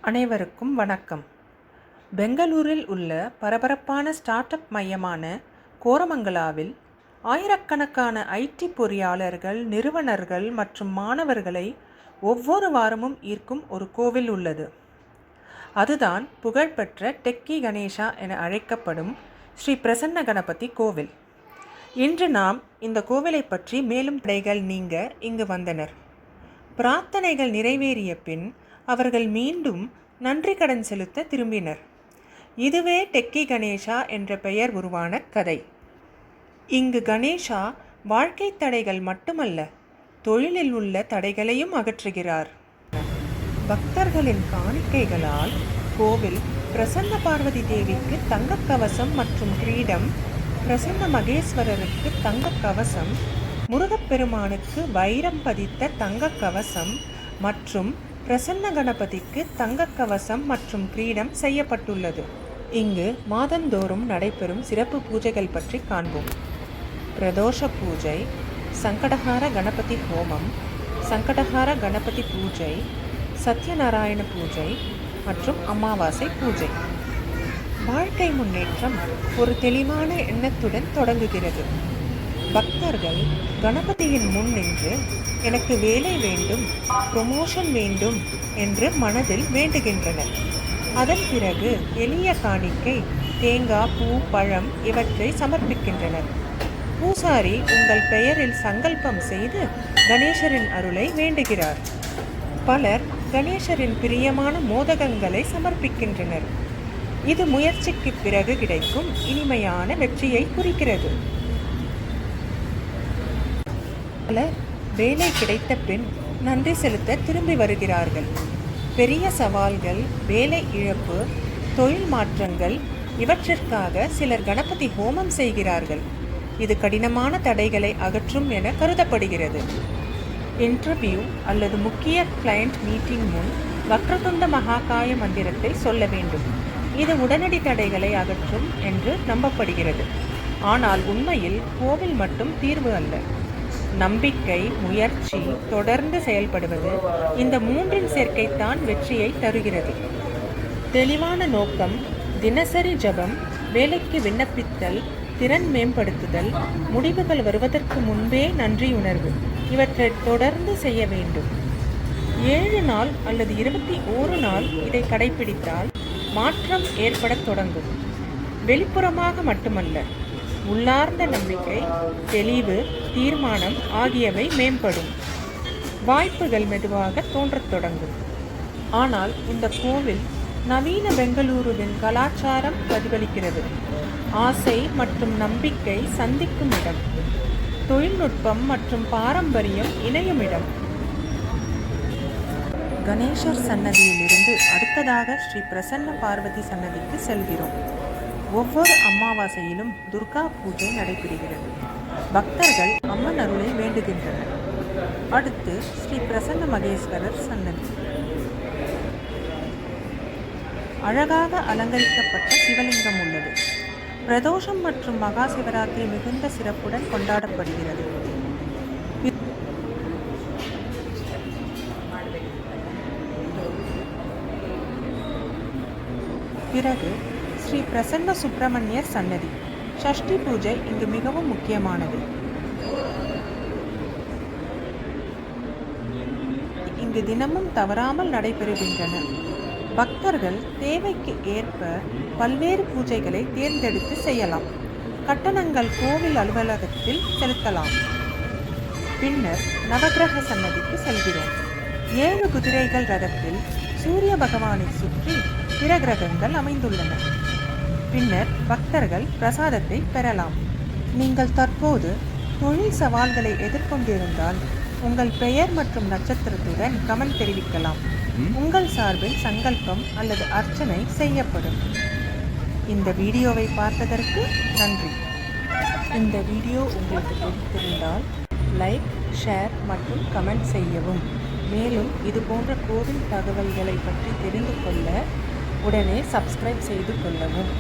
அனைவருக்கும் வணக்கம். பெங்களூரில் உள்ள பரபரப்பான ஸ்டார்ட் அப் மையமான கோரமங்கலாவில் ஆயிரக்கணக்கான ஐடி பொறியாளர்கள், நிறுவனர்கள் மற்றும் மாணவர்களை ஒவ்வொரு வாரமும் ஈர்க்கும் ஒரு கோவில் உள்ளது. அதுதான் புகழ்பெற்ற டெக்கி கணேசா என அழைக்கப்படும் ஸ்ரீ பிரசன்ன கணபதி கோவில். இன்று நாம் இந்த கோவிலை பற்றி மேலும் தடைகள் நீங்க இங்கு வந்தனர். பிரார்த்தனைகள் நிறைவேறிய பின் அவர்கள் மீண்டும் நன்றி கடன் செலுத்த திரும்பினர். இதுவே டெக்கி கணேசா என்ற பெயர் உருவான கதை. இங்கு கணேசா வாழ்க்கை தடைகள் மட்டுமல்ல, தொழிலில் உள்ள தடைகளையும் அகற்றுகிறார். பக்தர்களின் காணிக்கைகளால் கோவில் பிரசன்ன பார்வதி தேவிக்கு தங்கக் கவசம் மற்றும் கிரீடம், பிரசன்ன மகேஸ்வரருக்கு தங்கக் கவசம், முருகப்பெருமானுக்கு வைரம் பதித்த தங்கக் கவசம் மற்றும் பிரசன்ன கணபதிக்கு தங்கக் கவசம் மற்றும் கிரீடம் செய்யப்பட்டுள்ளது. இங்கு மாதந்தோறும் நடைபெறும் சிறப்பு பூஜைகள் பற்றி காண்போம். பிரதோஷ பூஜை, சங்கடஹார கணபதி ஹோமம், சங்கடஹார கணபதி பூஜை, சத்யநாராயண பூஜை மற்றும் அமாவாசை பூஜை. வாழ்க்கை முன்னேற்றம் ஒரு தெளிவான எண்ணத்துடன் தொடங்குகிறது. பக்தர்கள் கணபதியின் முன் நின்று எனக்கு வேலை வேண்டும், ப்ரொமோஷன் வேண்டும் என்று மனதில் வேண்டுகின்றனர். அதன் பிறகு எளிய காணிக்கை தேங்காய், பூ, பழம் இவற்றை சமர்ப்பிக்கின்றனர். பூசாரி உங்கள் பெயரில் சங்கல்பம் செய்து கணேசரின் அருளை வேண்டுகிறார். பலர் கணேசரின் பிரியமான மோதகங்களை சமர்ப்பிக்கின்றனர். இது முயற்சிக்கு பிறகு கிடைக்கும் இனிமையான வெற்றியை குறிக்கிறது. பலர் வேலை கிடைத்த பின் நன்றி செலுத்த திரும்பி வருகிறார்கள். பெரிய சவால்கள், வேலை இழப்பு, தொழில் மாற்றங்கள் இவற்றிற்காக சிலர் கணபதி ஹோமம் செய்கிறார்கள். இது கடினமான தடைகளை அகற்றும் என கருதப்படுகிறது. இன்டர்வியூ அல்லது முக்கிய கிளையண்ட் மீட்டிங் முன் வக்ரதுண்ட மகாகாய மந்திரத்தை சொல்ல வேண்டும். இது உடனடி தடைகளை அகற்றும் என்று நம்பப்படுகிறது. ஆனால் உண்மையில் கோவில் மட்டும் தீர்வு அல்ல. நம்பிக்கை, முயற்சி, தொடர்ந்து செயல்படுவது, இந்த மூன்றின் சேர்க்கைத்தான் வெற்றியை தருகிறது. தெளிவான நோக்கம், தினசரி ஜபம், வேலைக்கு விண்ணப்பித்தல், திறன் மேம்படுத்துதல், முடிவுகள் வருவதற்கு முன்பே நன்றியுணர்வு இவற்றை தொடர்ந்து செய்ய வேண்டும். 7 நாள் அல்லது 21 நாள் இதை கடைபிடித்தால் மாற்றம் ஏற்படத் தொடங்கும். வெளிப்புறமாக மட்டுமல்ல, உள்ளார்ந்த நம்பிக்கை, தெளிவு, தீர்மானம் ஆகியவை மேம்படும். வாய்ப்புகள் மெதுவாக தோன்றத் தொடங்கும். ஆனால் இந்த கோவில் நவீன பெங்களூருவின் கலாச்சாரம் பிரதிபலிக்கிறது. ஆசை மற்றும் நம்பிக்கை சந்திக்கும் இடம், தொழில்நுட்பம் மற்றும் பாரம்பரியம் இணையும் இடம். கணேசர் சன்னதியிலிருந்து அடுத்ததாக ஸ்ரீ பிரசன்ன பார்வதி சன்னதிக்கு செல்கிறோம். ஒவ்வொரு அமாவாசையிலும் துர்கா பூஜை நடைபெறுகிறது. பக்தர்கள் அம்மன் அருளை வேண்டுகின்றனர். அடுத்து ஸ்ரீ பிரசன்ன மகேஸ்வரர் சன்னதி. அழகாக அலங்கரிக்கப்பட்ட சிவலிங்கம் உள்ளது. பிரதோஷம் மற்றும் மகா சிவராத்திரி மிகுந்த சிறப்புடன் கொண்டாடப்படுகிறது. பிறகு ஸ்ரீ பிரசன்ன சுப்பிரமணியர் சன்னதி. ஷஷ்டி பூஜை இங்கு மிகவும் முக்கியமானது. இங்கு தினமும் தவறாமல் நடைபெறுகின்றன. பக்தர்கள் தேவைக்கு ஏற்ப பல்வேறு பூஜைகளை தேர்ந்தெடுத்து செய்யலாம். கட்டணங்கள் கோவில் அலுவலகத்தில் செலுத்தலாம். பின்னர் நவகிரக சன்னதிக்கு செல்கிறோம். 7 குதிரைகள் ரதத்தில் சூரிய பகவானை சுற்றி பிற கிரகங்கள் அமைந்துள்ளன. பின்னர் பக்தர்கள் பிரசாதத்தை பெறலாம். நீங்கள் தற்போது தொழில் சவால்களை எதிர்கொண்டிருந்தால் உங்கள் பெயர் மற்றும் நட்சத்திரத்துடன் கமெண்ட் தெரிவிக்கலாம். உங்கள் சார்பில் சங்கல்பம் அல்லது அர்ச்சனை செய்யப்படும். இந்த வீடியோவை பார்த்ததற்கு நன்றி. இந்த வீடியோ உங்களுக்கு பிடித்திருந்தால் லைக், ஷேர் மற்றும் கமெண்ட் செய்யவும். மேலும் இது போன்ற கோவில் தகவல்களை பற்றி தெரிந்து கொள்ள உடனே சப்ஸ்கிரைப் செய்து கொள்ளவும்.